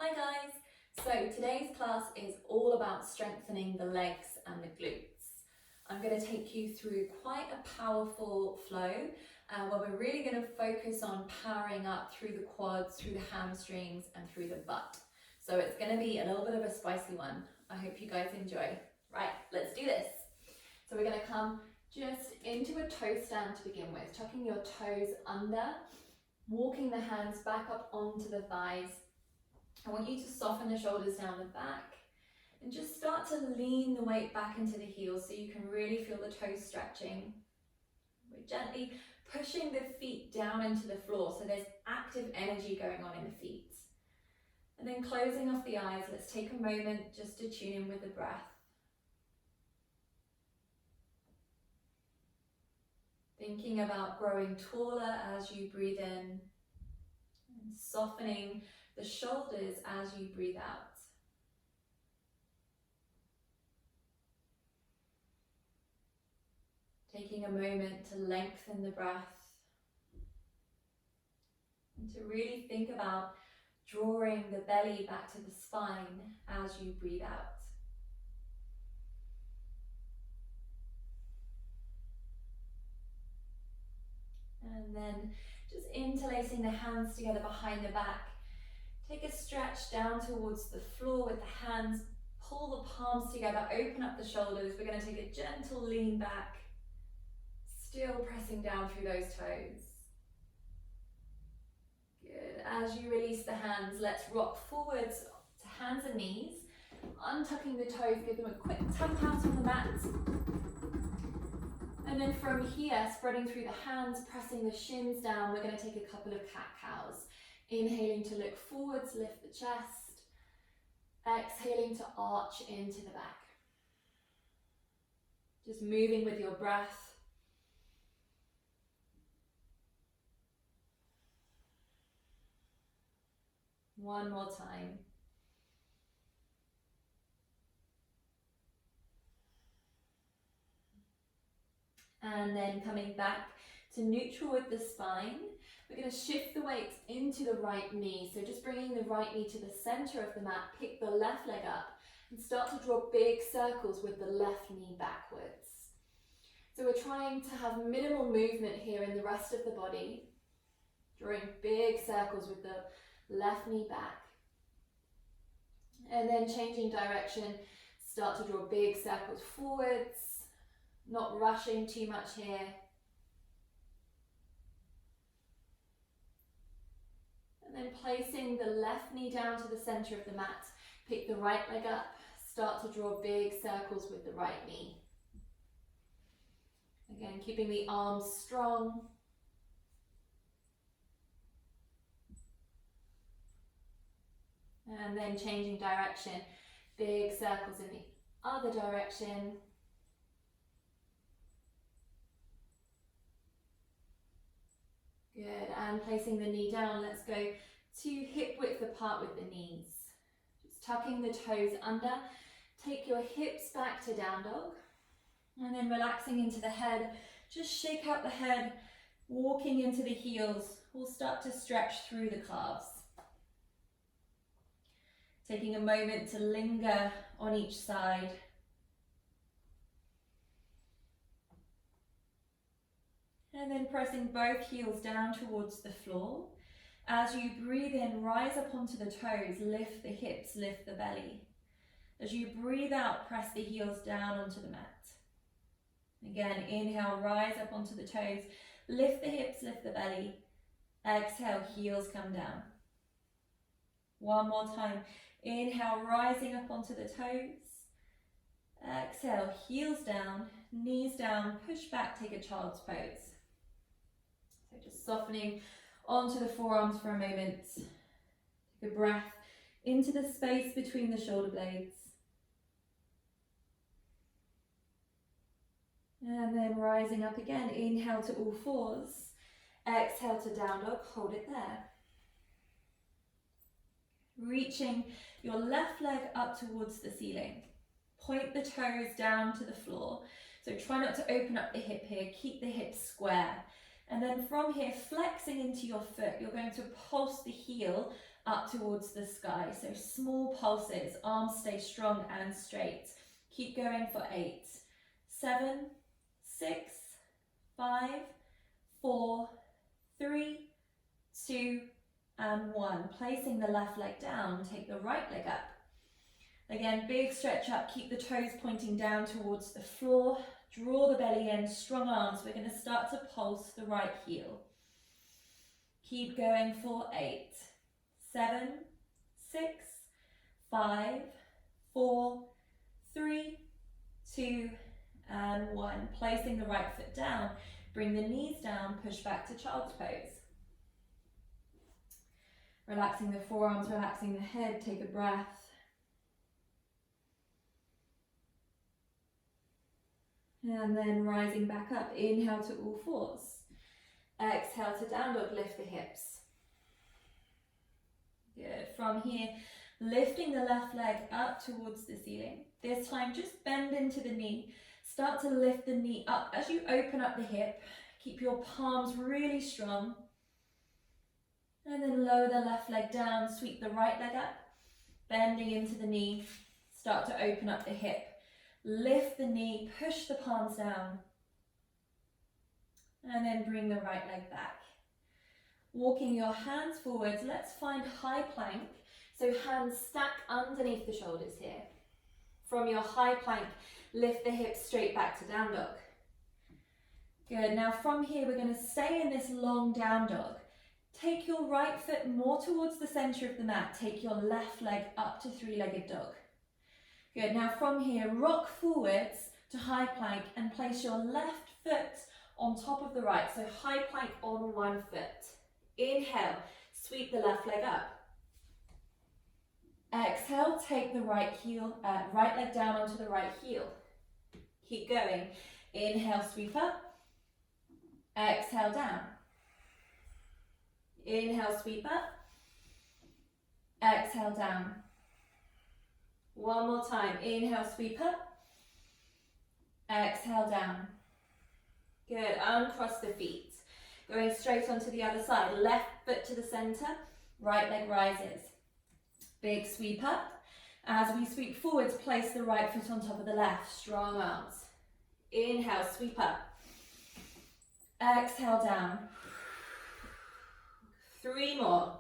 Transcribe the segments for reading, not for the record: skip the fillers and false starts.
Hi guys! So today's class is all about strengthening the legs and the glutes. I'm going to take you through quite a powerful flow where we're really going to focus on powering up through the quads, through the hamstrings and through the butt. So it's going to be a little bit of a spicy one. I hope you guys enjoy. Right, let's do this. So we're going to come just into a toe stand to begin with, tucking your toes under, walking the hands back up onto the thighs. I want you to soften the shoulders down the back and just start to lean the weight back into the heels so you can really feel the toes stretching. We're gently pushing the feet down into the floor so there's active energy going on in the feet. And then closing off the eyes, let's take a moment just to tune in with the breath. Thinking about growing taller as you breathe in and softening the shoulders as you breathe out. Taking a moment to lengthen the breath and to really think about drawing the belly back to the spine as you breathe out. And then just interlacing the hands together behind the back. Take a stretch down towards the floor with the hands, pull the palms together, open up the shoulders. We're going to take a gentle lean back, still pressing down through those toes. Good. As you release the hands, let's rock forwards to hands and knees, untucking the toes, give them a quick tap out on the mat. And then from here, spreading through the hands, pressing the shins down, we're going to take a couple of cat-cows. Inhaling to look forwards, lift the chest. Exhaling to arch into the back. Just moving with your breath. One more time. And then coming back to neutral with the spine. We're going to shift the weight into the right knee. So just bringing the right knee to the center of the mat, pick the left leg up and start to draw big circles with the left knee backwards. So we're trying to have minimal movement here in the rest of the body, drawing big circles with the left knee back. And then changing direction, start to draw big circles forwards, not rushing too much here. And then placing the left knee down to the center of the mat, pick the right leg up, start to draw big circles with the right knee. Again, keeping the arms strong. And then changing direction, big circles in the other direction. Good, and placing the knee down, let's go to hip width apart with the knees. Just tucking the toes under, take your hips back to down dog, and then relaxing into the head, just shake out the head, walking into the heels. We'll start to stretch through the calves. Taking a moment to linger on each side. And then pressing both heels down towards the floor. As you breathe in, rise up onto the toes, lift the hips, lift the belly. As you breathe out, press the heels down onto the mat. Again, inhale, rise up onto the toes, lift the hips, lift the belly. Exhale, heels come down. One more time. Inhale, rising up onto the toes. Exhale, heels down, knees down, push back, take a child's pose. So just softening onto the forearms for a moment. Take a breath into the space between the shoulder blades. And then rising up again, inhale to all fours. Exhale to down dog, hold it there. Reaching your left leg up towards the ceiling. Point the toes down to the floor. So try not to open up the hip here, keep the hips square. And then from here, flexing into your foot, you're going to pulse the heel up towards the sky. So small pulses, arms stay strong and straight. Keep going for 8, 7, 6, 5, 4, 3, 2, and 1. Placing the left leg down, take the right leg up. Again, big stretch up, keep the toes pointing down towards the floor. Draw the belly in, strong arms. We're going to start to pulse the right heel. Keep going for 8, 7, 6, 5, 4, 3, 2, and 1. Placing the right foot down, bring the knees down, push back to child's pose. Relaxing the forearms, relaxing the head, take a breath. And then rising back up, inhale to all fours. Exhale to down dog, lift the hips. Good. From here, lifting the left leg up towards the ceiling. This time, just bend into the knee. Start to lift the knee up as you open up the hip. Keep your palms really strong. And then lower the left leg down, sweep the right leg up. Bending into the knee. Start to open up the hip. Lift the knee, push the palms down. And then bring the right leg back. Walking your hands forwards, let's find high plank. So hands stack underneath the shoulders here. From your high plank, lift the hips straight back to down dog. Good, now from here we're going to stay in this long down dog. Take your right foot more towards the center of the mat. Take your left leg up to three-legged dog. Good, now from here, rock forwards to high plank and place your left foot on top of the right. So high plank on one foot. Inhale, sweep the left leg up. Exhale, take the right leg down onto the right heel. Keep going. Inhale, sweep up. Exhale, down. Inhale, sweep up. Exhale, down. One more time. Inhale, sweep up. Exhale, down. Good. Uncross the feet. Going straight onto the other side. Left foot to the center. Right leg rises. Big sweep up. As we sweep forwards, place the right foot on top of the left. Strong arms. Inhale, sweep up. Exhale, down. 3 more.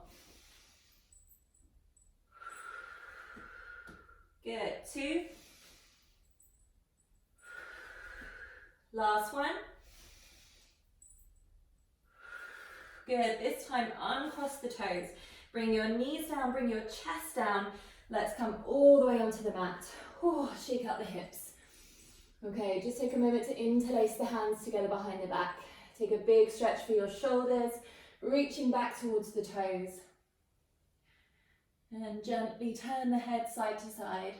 Good. 2. Last one. Good. This time, uncross the toes. Bring your knees down, bring your chest down. Let's come all the way onto the mat. Shake out the hips. Okay, just take a moment to interlace the hands together behind the back. Take a big stretch for your shoulders, reaching back towards the toes. And gently turn the head side to side.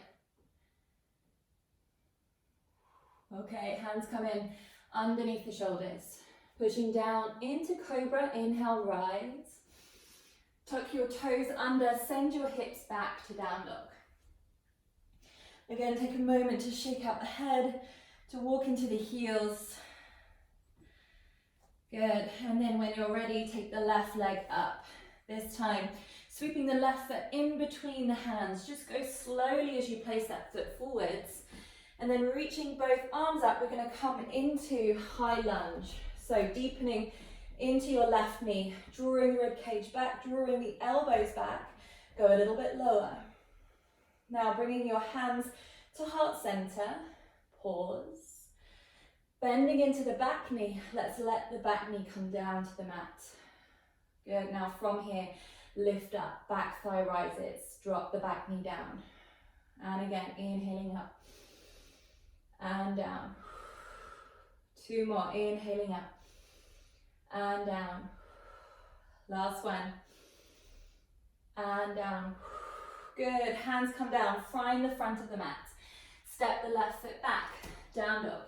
Okay, hands come in underneath the shoulders. Pushing down into cobra, inhale, rise. Tuck your toes under, send your hips back to down dog. Again, take a moment to shake out the head, to walk into the heels. Good, and then when you're ready, take the left leg up. This time, sweeping the left foot in between the hands. Just go slowly as you place that foot forwards. And then reaching both arms up, we're going to come into high lunge. So deepening into your left knee, drawing the rib cage back, drawing the elbows back. Go a little bit lower. Now bringing your hands to heart center. Pause. Bending into the back knee. Let's let the back knee come down to the mat. Good. Now from here, lift up, back thigh rises. Drop the back knee down. And again, inhaling up and down. 2 more. Inhaling up and down. Last one. And down. Good. Hands come down. Find the front of the mat. Step the left foot back. Down dog.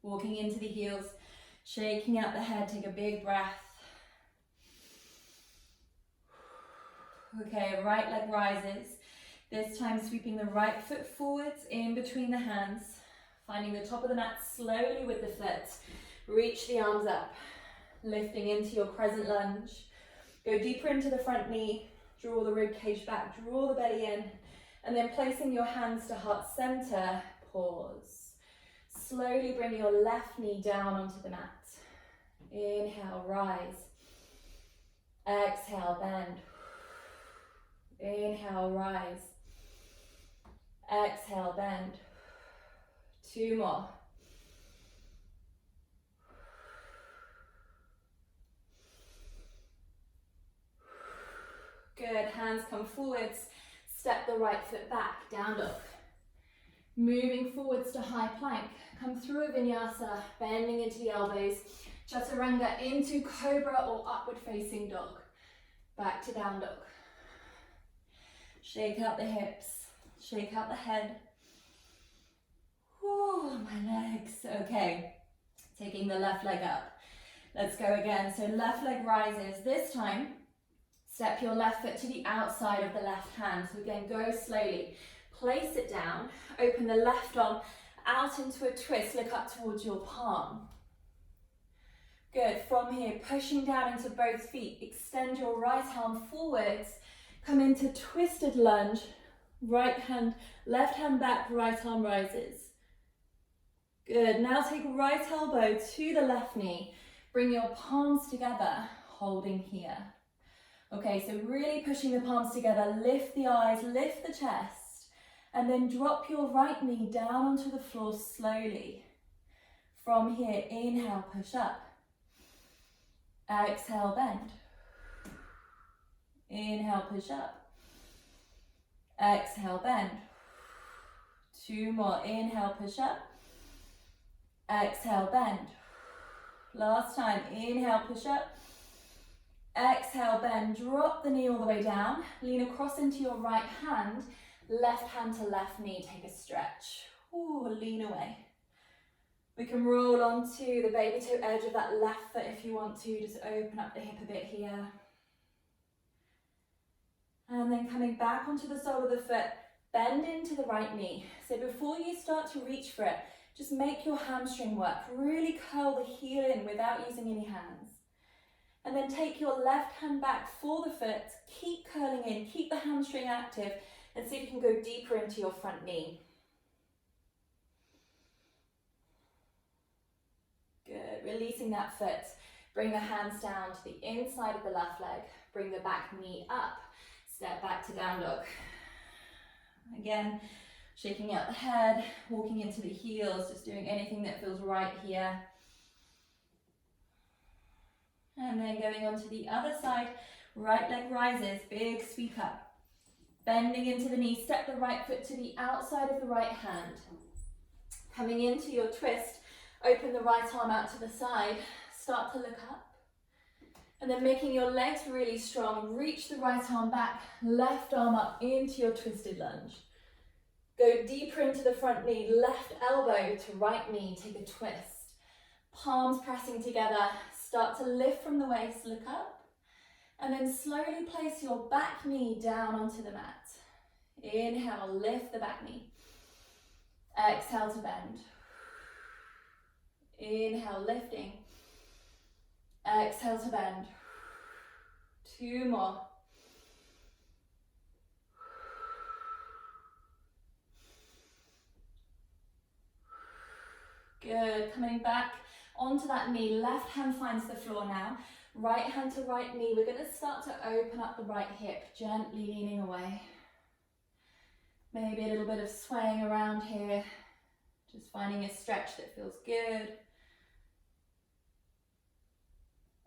Walking into the heels. Shaking out the head. Take a big breath. Okay, right leg rises. This time sweeping the right foot forwards in between the hands. Finding the top of the mat slowly with the foot. Reach the arms up. Lifting into your crescent lunge. Go deeper into the front knee. Draw the rib cage back, draw the belly in, and then placing your hands to heart center, pause. Slowly bring your left knee down onto the mat. Inhale, rise. Exhale, bend. Inhale, rise. Exhale, bend. 2 more. Good, hands come forwards. Step the right foot back, down dog. Moving forwards to high plank. Come through a vinyasa, bending into the elbows. Chaturanga into cobra or upward facing dog. Back to down dog. Shake out the hips, shake out the head. Whew, my legs. Okay, taking the left leg up. Let's go again. So left leg rises. This time, step your left foot to the outside of the left hand. So again, go slowly. Place it down. Open the left arm out into a twist. Look up towards your palm. Good. From here, pushing down into both feet. Extend your right arm forwards. Come into twisted lunge. Right hand, left hand back, right arm rises. Good. Now take right elbow to the left knee. Bring your palms together, holding here. Okay, so really pushing the palms together. Lift the eyes, lift the chest, and then drop your right knee down onto the floor slowly. From here, inhale, push up. Exhale, bend. Inhale, push up. Exhale, bend. 2 more. Inhale, push up. Exhale, bend. Last time. Inhale, push up. Exhale, bend. Drop the knee all the way down. Lean across into your right hand. Left hand to left knee. Take a stretch. Ooh, lean away. We can roll onto the baby toe edge of that left foot if you want to. Just open up the hip a bit here. And then coming back onto the sole of the foot, bend into the right knee. So before you start to reach for it, just make your hamstring work. Really curl the heel in without using any hands. And then take your left hand back for the foot. Keep curling in, keep the hamstring active, and see if you can go deeper into your front knee. Good, releasing that foot. Bring the hands down to the inside of the left leg. Bring the back knee up. Step back to down dog. Again, shaking out the head, walking into the heels, just doing anything that feels right here. And then going on to the other side, right leg rises, big sweep up. Bending into the knee, step the right foot to the outside of the right hand. Coming into your twist, open the right arm out to the side, start to look up. And then making your legs really strong, reach the right arm back, left arm up into your twisted lunge. Go deeper into the front knee, left elbow to right knee, take a twist. Palms pressing together, start to lift from the waist, look up. And then slowly place your back knee down onto the mat. Inhale, lift the back knee. Exhale to bend. Inhale, lifting. Exhale to bend. 2 more. Good, coming back onto that knee. Left hand finds the floor now. Right hand to right knee. We're going to start to open up the right hip, gently leaning away. Maybe a little bit of swaying around here. Just finding a stretch that feels good.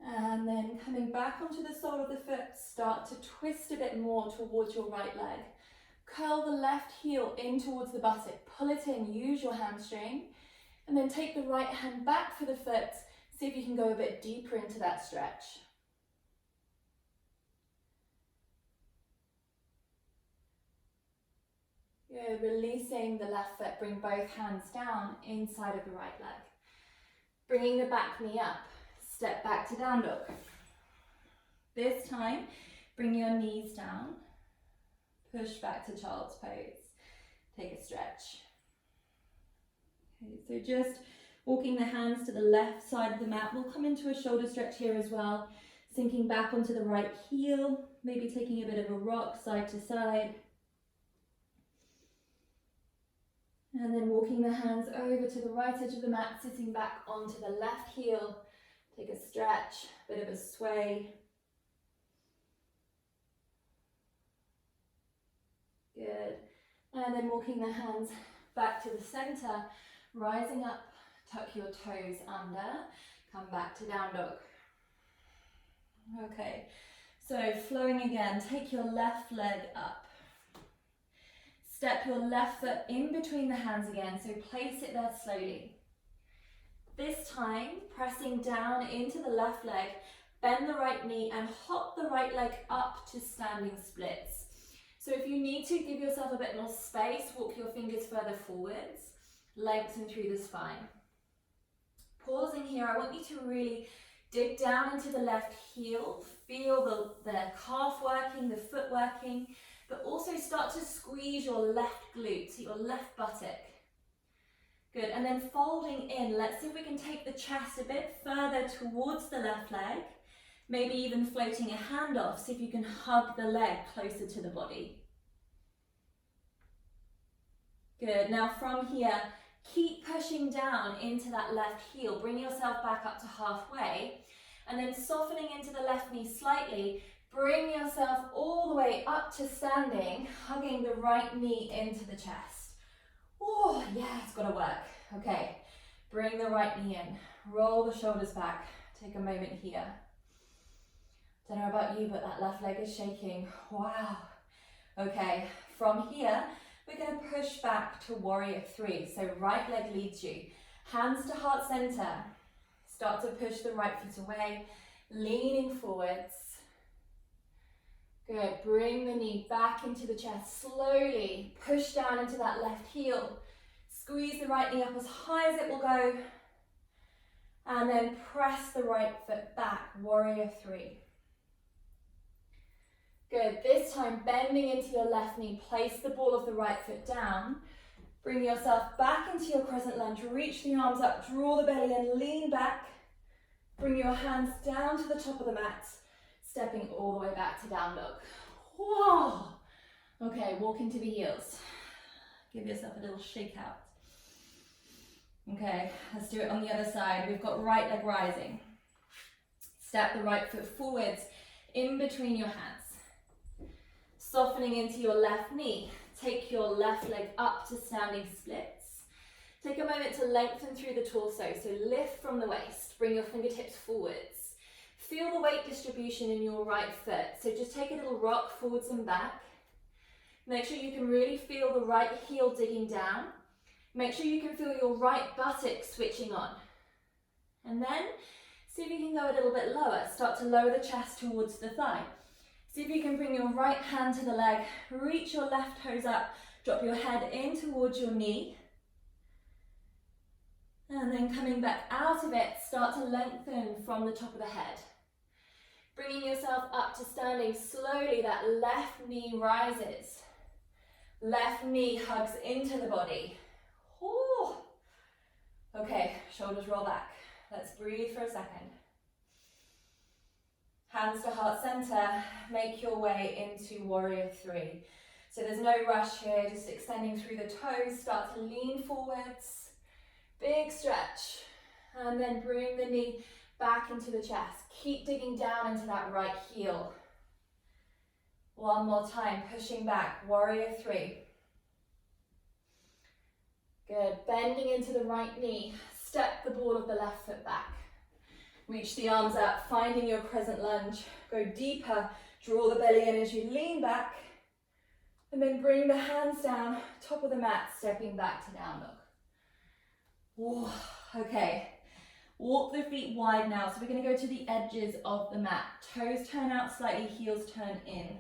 And then coming back onto the sole of the foot, start to twist a bit more towards your right leg. Curl the left heel in towards the buttock, pull it in, use your hamstring, and then take the right hand back for the foot. See if you can go a bit deeper into that stretch. Good, releasing the left foot, bring both hands down inside of the right leg. Bringing the back knee up. Step back to down dog. This time, bring your knees down. Push back to child's pose. Take a stretch. Okay, so just walking the hands to the left side of the mat. We'll come into a shoulder stretch here as well. Sinking back onto the right heel, maybe taking a bit of a rock side to side. And then walking the hands over to the right edge of the mat, sitting back onto the left heel. Take a stretch, bit of a sway. Good. And then walking the hands back to the center, rising up, tuck your toes under, come back to down dog. Okay, so flowing again, take your left leg up. Step your left foot in between the hands again, so place it there slowly. This time, pressing down into the left leg, bend the right knee and hop the right leg up to standing splits. So if you need to, give yourself a bit more space, walk your fingers further forwards, lengthen through the spine. Pausing here, I want you to really dig down into the left heel, feel the calf working, the foot working, but also start to squeeze your left glute, your left buttock. Good, and then folding in, let's see if we can take the chest a bit further towards the left leg, maybe even floating a hand off, see if you can hug the leg closer to the body. Good, now from here, keep pushing down into that left heel, bring yourself back up to halfway, and then softening into the left knee slightly, bring yourself all the way up to standing, hugging the right knee into the chest. Oh, yeah, it's gotta work. Okay, bring the right knee in, roll the shoulders back, take a moment here. Don't know about you, but that left leg is shaking. Wow. Okay, from here, we're gonna push back to warrior three. So right leg leads you, hands to heart center. Start to push the right foot away, leaning forwards. Good, bring the knee back into the chest slowly. Push down into that left heel. Squeeze the right knee up as high as it will go. And then press the right foot back, warrior three. Good, this time bending into your left knee, place the ball of the right foot down. Bring yourself back into your crescent lunge, reach the arms up, draw the belly in, lean back. Bring your hands down to the top of the mat, stepping all the way back to down dog. Whoa! Okay, walk into the heels. Give yourself a little shake out. Okay, let's do it on the other side. We've got right leg rising. Step the right foot forwards in between your hands. Softening into your left knee. Take your left leg up to standing splits. Take a moment to lengthen through the torso. So lift from the waist. Bring your fingertips forwards. Feel the weight distribution in your right foot. So just take a little rock forwards and back. Make sure you can really feel the right heel digging down. Make sure you can feel your right buttock switching on. And then see if you can go a little bit lower. Start to lower the chest towards the thigh. See if you can bring your right hand to the leg. Reach your left toes up. Drop your head in towards your knee. And then coming back out of it, start to lengthen from the top of the head. Bringing yourself up to standing slowly, that left knee rises. Left knee hugs into the body. Ooh. Okay, shoulders roll back. Let's breathe for a second. Hands to heart center, make your way into warrior three. So there's no rush here, just extending through the toes, start to lean forwards. Big stretch, and then bring the knee back into the chest. Keep digging down into that right heel. One more time, pushing back, warrior three. Good, bending into the right knee. Step the ball of the left foot back. Reach the arms up, finding your crescent lunge. Go deeper, draw the belly in as you lean back. And then bring the hands down, top of the mat, stepping back to down dog. Whoa. Okay, walk the feet wide now. So we're going to go to the edges of the mat. Toes turn out slightly, heels turn in.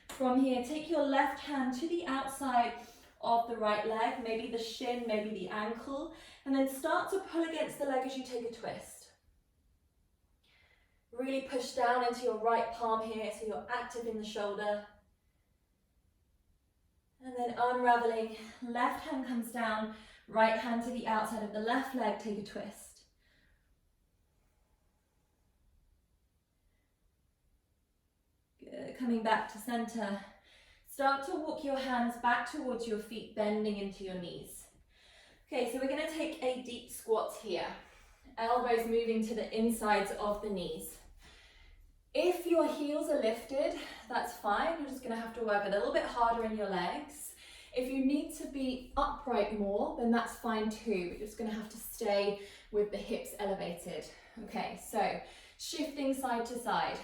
From here, take your left hand to the outside of the right leg, maybe the shin, maybe the ankle, and then start to pull against the leg as you take a twist. Really push down into your right palm here so you're active in the shoulder. And then unraveling, left hand comes down, right hand to the outside of the left leg, take a twist. coming back to center. Start to walk your hands back towards your feet, bending into your knees. Okay, so we're going to take a deep squat here. Elbows moving to the insides of the knees. If your heels are lifted, that's fine. You're just going to have to work a little bit harder in your legs. If you need to be upright more, then that's fine too. You're just going to have to stay with the hips elevated. Okay, so shifting side to side.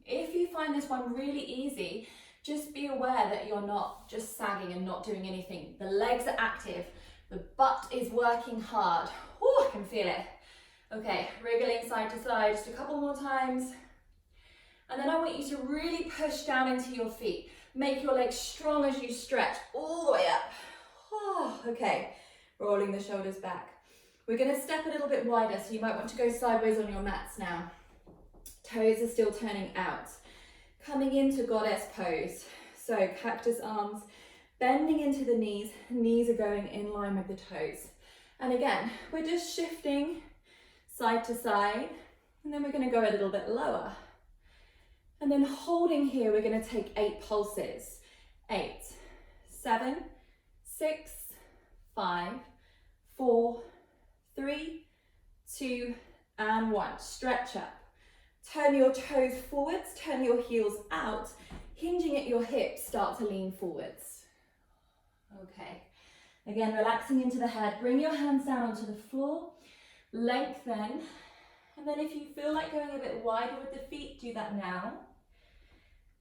If you find this one really easy, just be aware that you're not just sagging and not doing anything. The legs are active. The butt is working hard. Ooh, I can feel it. Okay, wriggling side to side, just a couple more times. And then I want you to really push down into your feet. Make your legs strong as you stretch all the way up. Oh, okay, rolling the shoulders back. We're going to step a little bit wider, so you might want to go sideways on your mats now. Toes are still turning out. Coming into goddess pose. So cactus arms, bending into the knees. Knees are going in line with the toes. And again, we're just shifting side to side. And then we're going to go a little bit lower. And then holding here, we're going to take 8 pulses. 8, 7, 6, 5, 4, 3, 2, and 1. Stretch up. Turn your toes forwards, turn your heels out. Hinging at your hips, start to lean forwards. Okay. Again, relaxing into the head. Bring your hands down onto the floor. Lengthen. And then if you feel like going a bit wider with the feet, do that now.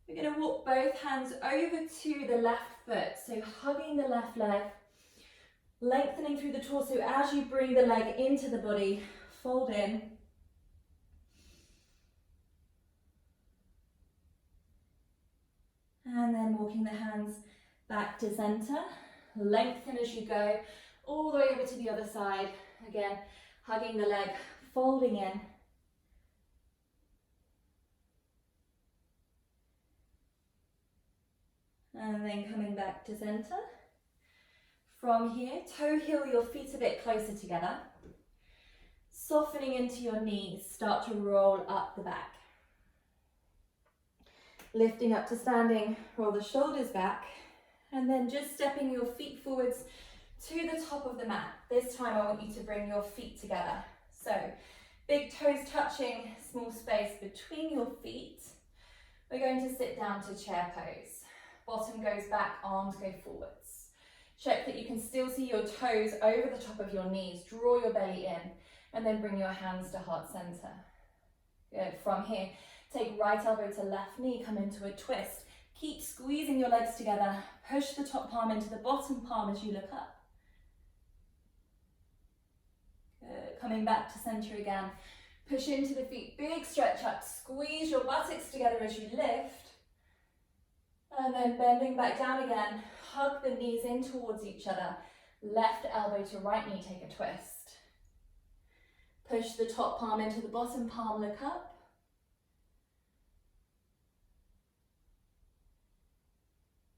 We're going to walk both hands over to the left foot. So hugging the left leg, lengthening through the torso as you bring the leg into the body. Fold in. And then walking the hands back to center. Lengthen as you go, all the way over to the other side. Again, hugging the leg, folding in. And then coming back to center. From here, toe heel your feet a bit closer together. Softening into your knees, start to roll up the back. Lifting up to standing, roll the shoulders back. And then just stepping your feet forwards to the top of the mat. This time I want you to bring your feet together. So, big toes touching, small space between your feet. We're going to sit down to chair pose. Bottom goes back, arms go forwards. Check that you can still see your toes over the top of your knees. Draw your belly in and then bring your hands to heart center. Good. From here, take right elbow to left knee, come into a twist. Keep squeezing your legs together. Push the top palm into the bottom palm as you look up. Good. Coming back to center again. Push into the feet, big stretch up. Squeeze your buttocks together as you lift. And then bending back down again, hug the knees in towards each other. Left elbow to right knee, take a twist. Push the top palm into the bottom palm, look up.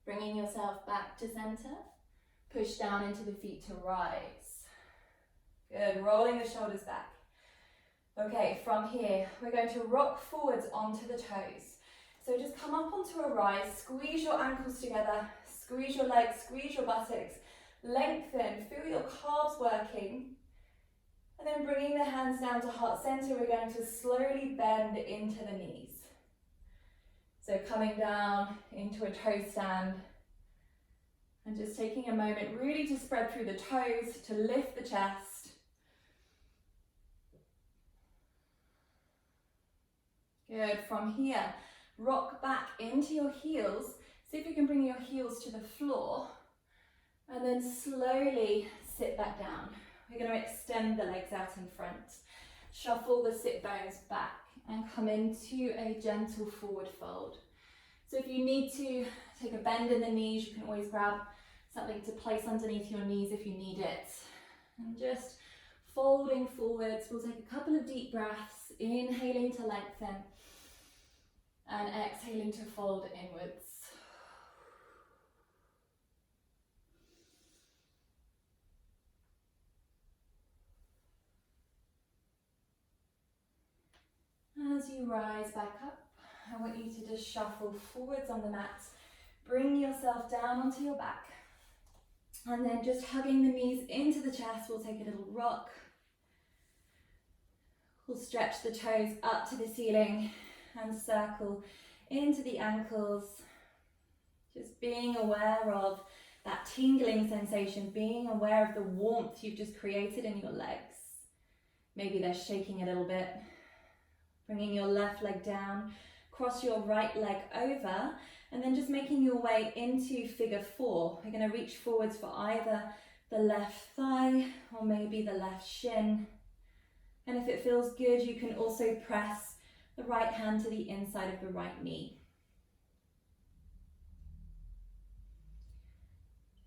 Bringing yourself back to center. Push down into the feet to rise. Good, rolling the shoulders back. Okay, from here, we're going to rock forwards onto the toes. So just come up onto a rise, squeeze your ankles together, squeeze your legs, squeeze your buttocks, lengthen, feel your calves working. And then bringing the hands down to heart center, we're going to slowly bend into the knees. So coming down into a toe stand and just taking a moment really to spread through the toes, to lift the chest. Good, from here, rock back into your heels. See if you can bring your heels to the floor and then slowly sit back down. We're going to extend the legs out in front. Shuffle the sit bones back and come into a gentle forward fold. So if you need to take a bend in the knees, you can always grab something to place underneath your knees if you need it. And just folding forwards. We'll take a couple of deep breaths, inhaling to lengthen and exhaling to fold inwards. As you rise back up, I want you to just shuffle forwards on the mat. Bring yourself down onto your back. And then just hugging the knees into the chest, we'll take a little rock. We'll stretch the toes up to the ceiling and circle into the ankles. Just being aware of that tingling sensation, being aware of the warmth you've just created in your legs. Maybe they're shaking a little bit. Bringing your left leg down, cross your right leg over, and then just making your way into figure 4. We're going to reach forwards for either the left thigh or maybe the left shin. And if it feels good, you can also press the right hand to the inside of the right knee.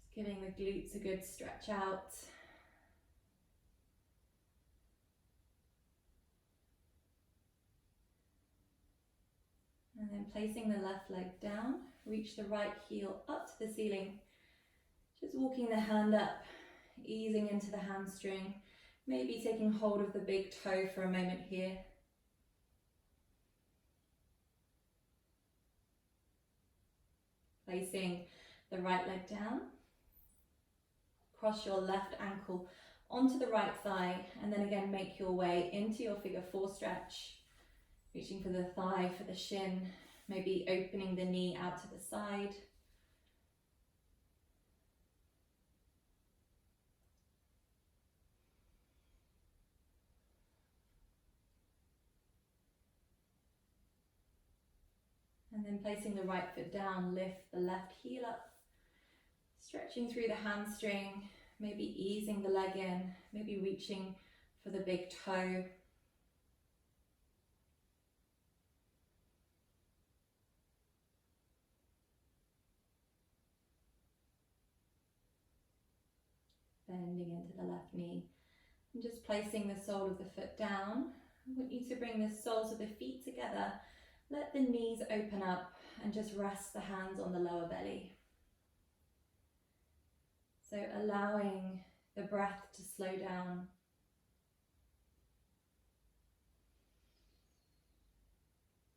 Just giving the glutes a good stretch out. And then placing the left leg down, reach the right heel up to the ceiling. Just walking the hand up, easing into the hamstring. Maybe taking hold of the big toe for a moment here. Placing the right leg down. Cross your left ankle onto the right thigh, and then again make your way into your figure 4 stretch. Reaching for the thigh, for the shin, maybe opening the knee out to the side. And then placing the right foot down, lift the left heel up. Stretching through the hamstring, maybe easing the leg in, maybe reaching for the big toe. Bending into the left knee. And just placing the sole of the foot down. I want you to bring the soles of the feet together. Let the knees open up and just rest the hands on the lower belly. So allowing the breath to slow down.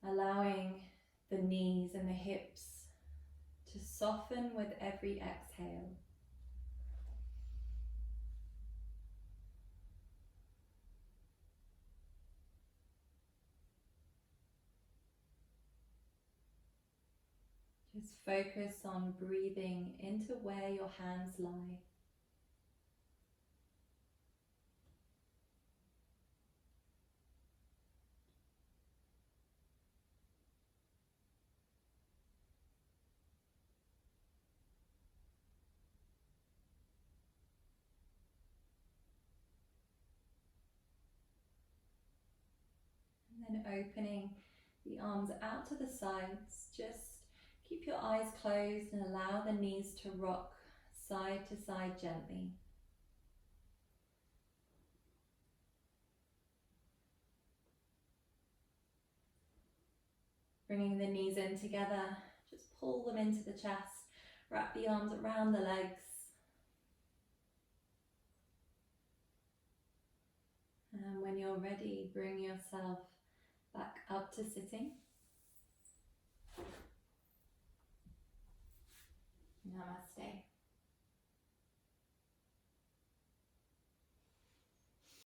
Allowing the knees and the hips to soften with every exhale. Just focus on breathing into where your hands lie. And then opening the arms out to the sides. Just keep your eyes closed and allow the knees to rock side to side gently. Bringing the knees in together, just pull them into the chest, wrap the arms around the legs. And when you're ready, bring yourself back up to sitting. Namaste.